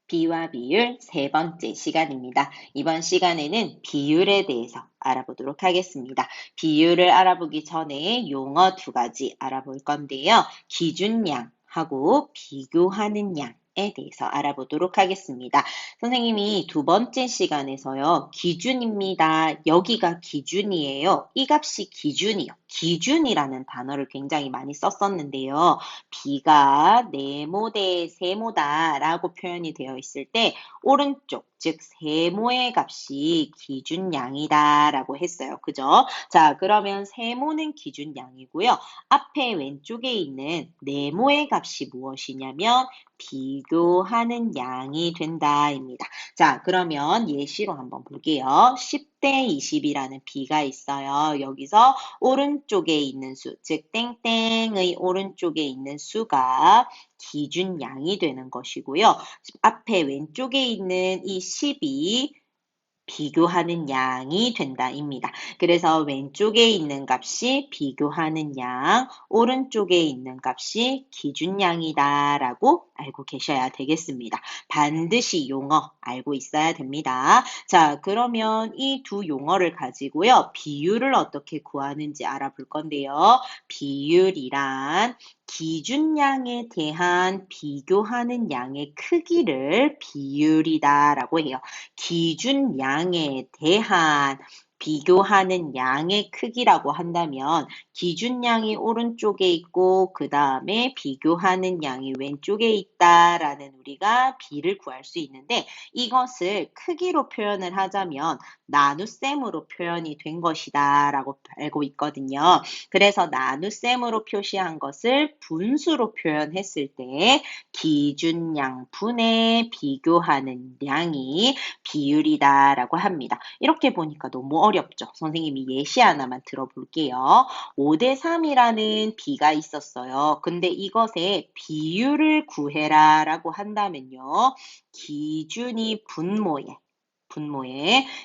비와 비율 세 번째 시간입니다. 이번 시간에는 비율에 대해서 알아보도록 하겠습니다. 비율을 알아보기 전에 용어 두 가지 알아볼 건데요. 기준량하고 비교하는 양에 대해서 알아보도록 하겠습니다. 선생님이 두 번째 시간에서요. 기준입니다. 여기가 기준이에요. 이 값이 기준이요. 기준이라는 단어를 굉장히 많이 썼었는데요. B가 네모대 세모다라고 표현이 되어 있을 때 오른쪽, 즉 세모의 값이 기준량이다라고 했어요. 그죠? 자, 그러면 세모는 기준량이고요. 앞에 왼쪽에 있는 네모의 값이 무엇이냐면 비교하는 양이 된다입니다. 자, 그러면 예시로 한번 볼게요. 10대 20이라는 B가 있어요. 여기서 오른쪽에 있는 수, 즉 땡땡의 오른쪽에 있는 수가 기준양이 되는 것이고요. 앞에 왼쪽에 있는 이 10이 비교하는 양이 된다입니다. 그래서 왼쪽에 있는 값이 비교하는 양, 오른쪽에 있는 값이 기준양이다라고 알고 계셔야 되겠습니다. 반드시 용어 알고 있어야 됩니다. 자, 그러면 이 두 용어를 가지고요. 비율을 어떻게 구하는지 알아볼 건데요. 비율이란 기준량에 대한 비교하는 양의 크기를 비율이다라고 해요. 기준량에 대한 비교하는 양의 크기라고 한다면 기준량이 오른쪽에 있고 그 다음에 비교하는 양이 왼쪽에 있다라는 우리가 비를 구할 수 있는데 이것을 크기로 표현을 하자면 나눗셈으로 표현이 된 것이다 라고 알고 있거든요. 그래서 나눗셈으로 표시한 것을 분수로 표현했을 때 기준량 분의 비교하는 양이 비율이다라고 합니다. 이렇게 보니까 너무 어렵죠. 선생님이 예시 하나만 들어볼게요. 5대 3이라는 B가 있었어요. 근데 이것의 비율을 구해라 라고 한다면요. 기준이 분모에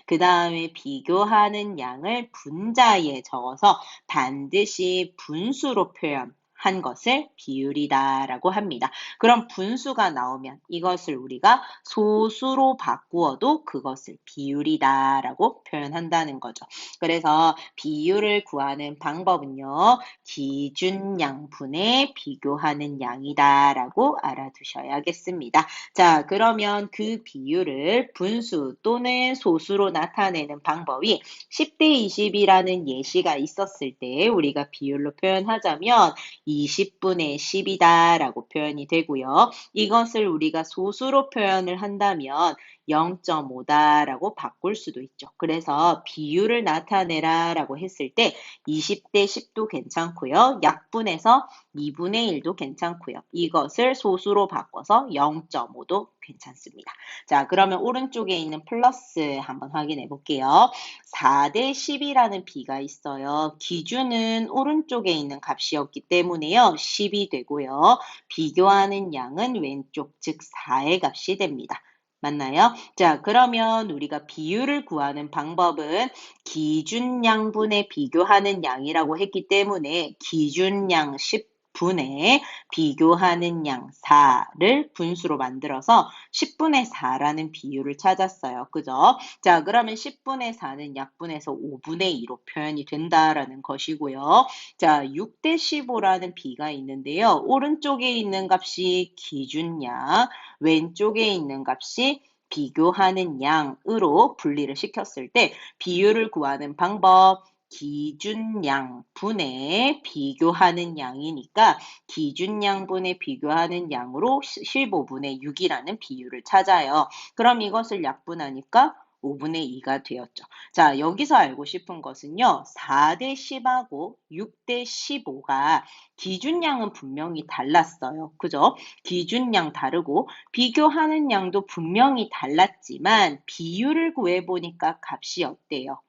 그 다음에 비교하는 양을 분자에 적어서 반드시 분수로 표현한 것을 비율이다라고 합니다. 그럼 분수가 나오면 이것을 우리가 소수로 바꾸어도 그것을 비율이다라고 표현한다는 거죠. 그래서 비율을 구하는 방법은요. 기준양분의 비교하는 양이다라고 알아두셔야겠습니다. 자, 그러면 그 비율을 분수 또는 소수로 나타내는 방법이 10대 20이라는 예시가 있었을 때 우리가 비율로 표현하자면 20분의 10이다 라고 표현이 되고요. 이것을 우리가 소수로 표현을 한다면 0.5다라고 바꿀 수도 있죠. 그래서 비율을 나타내라 라고 했을 때 20대 10도 괜찮고요. 약분해서 2분의 1도 괜찮고요. 이것을 소수로 바꿔서 0.5도 괜찮습니다. 자, 그러면 오른쪽에 있는 플러스 한번 확인해 볼게요. 4대 10이라는 B가 있어요. 기준은 오른쪽에 있는 값이었기 때문에요. 10이 되고요. 비교하는 양은 왼쪽, 즉 4의 값이 됩니다. 맞나요? 자, 그러면 우리가 비율을 구하는 방법은 기준양분의 비교하는 양이라고 했기 때문에 기준양 10분의 비교하는 양 4를 분수로 만들어서 10분의 4라는 비율을 찾았어요. 그죠? 자, 그러면 10분의 4는 약분해서 5분의 2로 표현이 된다라는 것이고요. 자, 6대 15라는 B가 있는데요. 오른쪽에 있는 값이 기준양, 왼쪽에 있는 값이 비교하는 양으로 분리를 시켰을 때 비율을 구하는 방법 기준양 분의 비교하는 양이니까 기준양 분의 비교하는 양으로 15분의 6이라는 비율을 찾아요. 그럼 이것을 약분하니까 5분의 2가 되었죠. 자, 여기서 알고 싶은 것은요. 4대 10하고 6대 15가 기준량은 분명히 달랐어요. 그죠? 기준량 다르고 비교하는 양도 분명히 달랐지만 비율을 구해보니까 값이 어때요?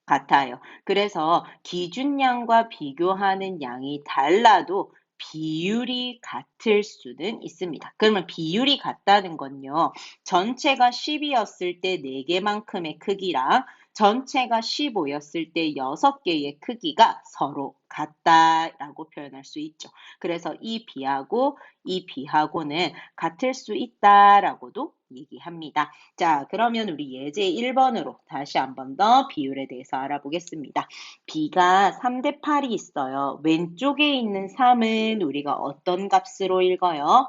같아요. 그래서 기준량과 비교하는 양이 달라도 비율이 같을 수는 있습니다. 그러면 비율이 같다는 건요. 전체가 10이었을 때 4개만큼의 크기랑 전체가 15였을 때 6개의 크기가 서로 같다라고 표현할 수 있죠. 그래서 이 B하고 이 B하고는 같을 수 있다라고도 얘기합니다. 자, 그러면 우리 예제 1번으로 다시 한 번 더 비율에 대해서 알아보겠습니다. b가 3대 8이 있어요. 왼쪽에 있는 3은 우리가 어떤 값으로 읽어요?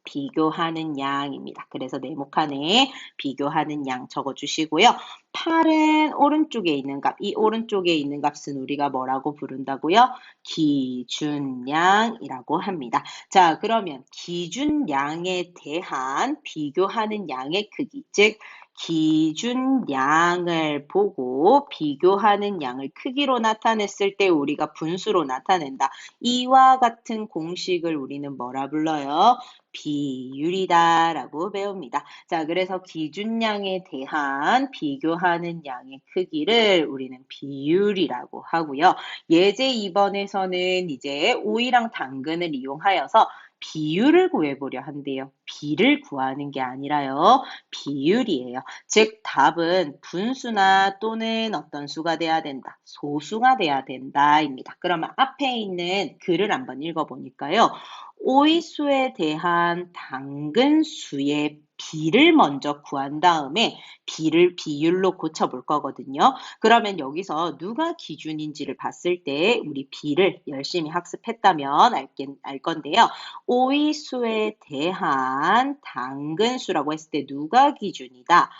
비교하는 양입니다. 그래서 네모칸에 비교하는 양 적어주시고요. 8은 오른쪽에 있는 값, 이 오른쪽에 있는 값은 우리가 뭐라고 부른다고요? 기준양이라고 합니다. 자, 그러면 기준양에 대한 비교하는 양의 크기, 즉 기준양을 보고 비교하는 양을 크기로 나타냈을 때 우리가 분수로 나타낸다. 이와 같은 공식을 우리는 뭐라 불러요? 비율이다라고 배웁니다. 자, 그래서 기준량에 대한 비교하는 양의 크기를 우리는 비율이라고 하고요. 예제 2번에서는 이제 오이랑 당근을 이용하여서 비율을 구해보려 한대요. 비를 구하는 게 아니라요. 비율이에요. 즉 답은 분수나 또는 어떤 수가 돼야 된다. 소수가 돼야 된다입니다. 그러면 앞에 있는 글을 한번 읽어보니까요. 오이수에 대한 당근수의 비를 먼저 구한 다음에 비를 비율로 고쳐볼 거거든요. 그러면 여기서 누가 기준인지를 봤을 때 우리 비를 열심히 학습했다면 알 건데요. 오이수에 대한 당근수라고 했을 때 누가 기준이다?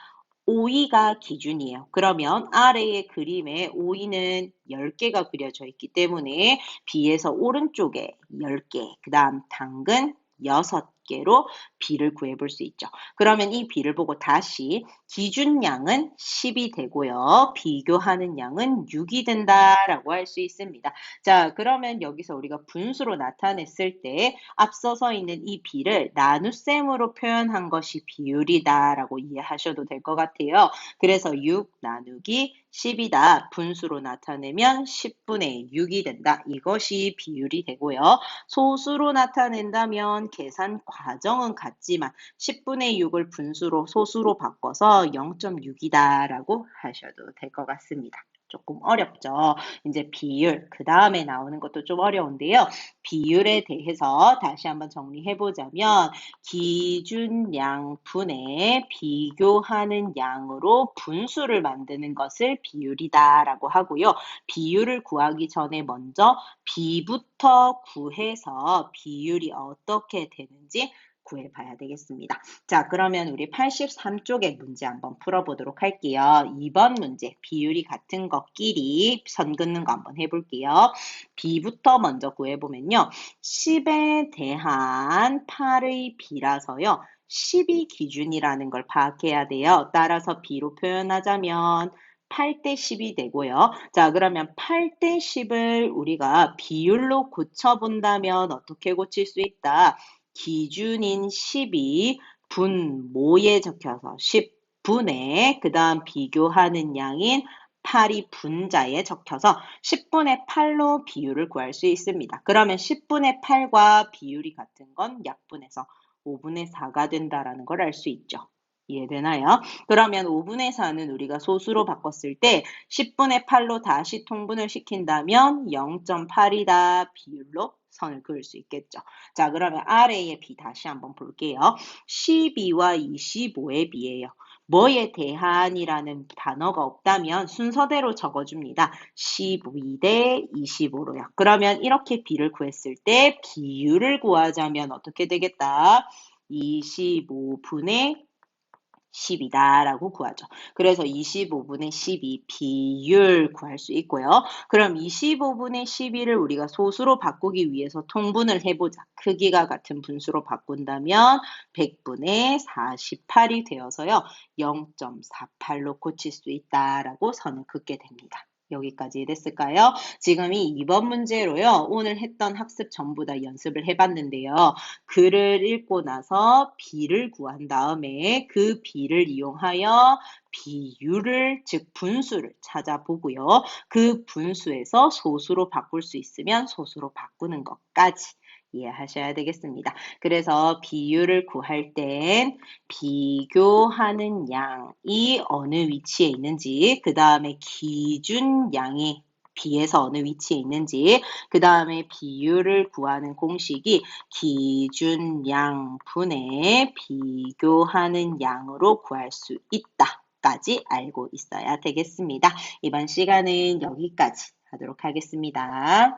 오이가 기준이에요. 그러면 아래의 그림에 오이는 10개가 그려져 있기 때문에 B에서 오른쪽에 10개, 그 다음 당근 6개로 B를 구해볼 수 있죠. 그러면 이 B를 보고 다시 기준량은 10이 되고요. 비교하는 양은 6이 된다라고 할 수 있습니다. 자, 그러면 여기서 우리가 분수로 나타냈을 때 앞서서 있는 이 B를 나눗셈으로 표현한 것이 비율이다라고 이해하셔도 될 것 같아요. 그래서 6 나누기 10이다. 분수로 나타내면 10분의 6이 된다. 이것이 비율이 되고요. 소수로 나타낸다면 계산 과정은 같지만 10분의 6을 분수로 소수로 바꿔서 0.6이다 라고 하셔도 될 것 같습니다. 조금 어렵죠. 이제 비율, 그 다음에 나오는 것도 좀 어려운데요. 비율에 대해서 다시 한번 정리해보자면 기준양분의 비교하는 양으로 분수를 만드는 것을 비율이다라고 하고요. 비율을 구하기 전에 먼저 비부터 구해서 비율이 어떻게 되는지 구해봐야 되겠습니다. 자, 그러면 우리 83쪽의 문제 한번 풀어보도록 할게요. 2번 문제, 비율이 같은 것끼리 선 긋는 거 한번 해볼게요. B부터 먼저 구해보면요. 10에 대한 8의 B라서요. 10이 기준이라는 걸 파악해야 돼요. 따라서 B로 표현하자면 8대 10이 되고요. 자, 그러면 8대 10을 우리가 비율로 고쳐본다면 어떻게 고칠 수 있다? 기준인 10이 분모에 적혀서 10분의 그 다음 비교하는 양인 8이 분자에 적혀서 10분의 8로 비율을 구할 수 있습니다. 그러면 10분의 8과 비율이 같은 건 약분해서 5분의 4가 된다는 걸 알 수 있죠. 이해되나요? 그러면 5분의 4는 우리가 소수로 바꿨을 때 10분의 8로 다시 통분을 시킨다면 0.8이다 비율로 선을 그을 수 있겠죠. 자, 그러면 아래의 비 다시 한번 볼게요. 12와 25의 비예요. 뭐에 대한이라는 단어가 없다면 순서대로 적어줍니다. 12대 25로요. 그러면 이렇게 비를 구했을 때 비율을 구하자면 어떻게 되겠다? 25분의 10이다 라고 구하죠. 그래서 25분의 12 비율 구할 수 있고요. 그럼 25분의 12를 우리가 소수로 바꾸기 위해서 통분을 해보자. 크기가 같은 분수로 바꾼다면 100분의 48이 되어서요. 0.48로 고칠 수 있다라고 선을 긋게 됩니다. 여기까지 됐을까요? 지금 이 2번 문제로요. 오늘 했던 학습 전부 다 연습을 해봤는데요. 글을 읽고 나서 B를 구한 다음에 그 B를 이용하여 비율을, 즉 분수를 찾아보고요. 그 분수에서 소수로 바꿀 수 있으면 소수로 바꾸는 것까지 이해하셔야 되겠습니다. 그래서 비율을 구할 땐 비교하는 양이 어느 위치에 있는지, 그 다음에 기준양이 B에서 어느 위치에 있는지, 그 다음에 비율을 구하는 공식이 기준양 분의 비교하는 양으로 구할 수 있다 까지 알고 있어야 되겠습니다. 이번 시간은 여기까지 하도록 하겠습니다.